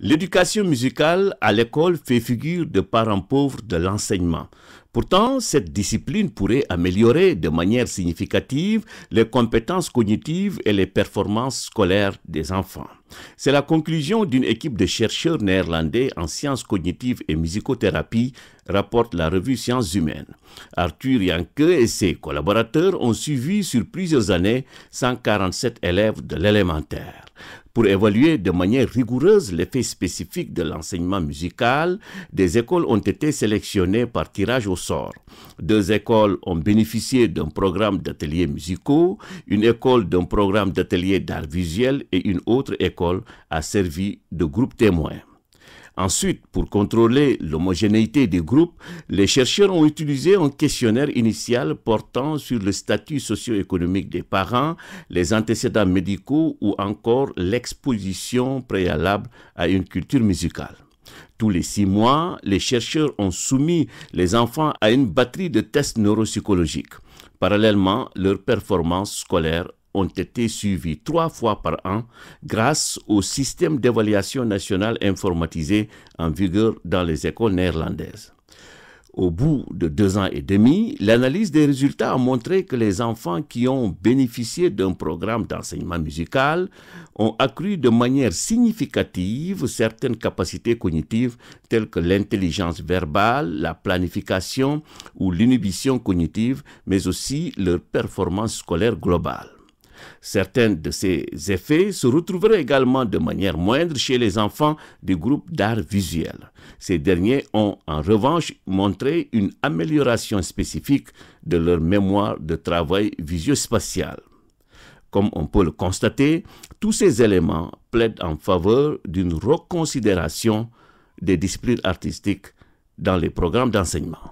L'éducation musicale à l'école fait figure de parent pauvre de l'enseignement. Pourtant, cette discipline pourrait améliorer de manière significative les compétences cognitives et les performances scolaires des enfants. C'est la conclusion d'une équipe de chercheurs néerlandais en sciences cognitives et musicothérapie, rapporte la revue Sciences humaines. Arthur Janke et ses collaborateurs ont suivi sur plusieurs années 147 élèves de l'élémentaire. Pour évaluer de manière rigoureuse l'effet spécifique de l'enseignement musical, des écoles ont été sélectionnées par tirage au sort. 2 écoles ont bénéficié d'un programme d'ateliers musicaux, une école d'un programme d'ateliers d'art visuel et une autre école a servi de groupe témoin. Ensuite, pour contrôler l'homogénéité des groupes, les chercheurs ont utilisé un questionnaire initial portant sur le statut socio-économique des parents, les antécédents médicaux ou encore l'exposition préalable à une culture musicale. Tous les 6 mois, les chercheurs ont soumis les enfants à une batterie de tests neuropsychologiques. Parallèlement, leurs performances scolaires ont été suivis 3 fois par an grâce au système d'évaluation national informatisé en vigueur dans les écoles néerlandaises. Au bout de 2 ans et demi, l'analyse des résultats a montré que les enfants qui ont bénéficié d'un programme d'enseignement musical ont accru de manière significative certaines capacités cognitives telles que l'intelligence verbale, la planification ou l'inhibition cognitive, mais aussi leur performance scolaire globale. Certains de ces effets se retrouveraient également de manière moindre chez les enfants du groupe d'art visuel. Ces derniers ont en revanche montré une amélioration spécifique de leur mémoire de travail visuospatial. Comme on peut le constater, tous ces éléments plaident en faveur d'une reconsidération des disciplines artistiques dans les programmes d'enseignement.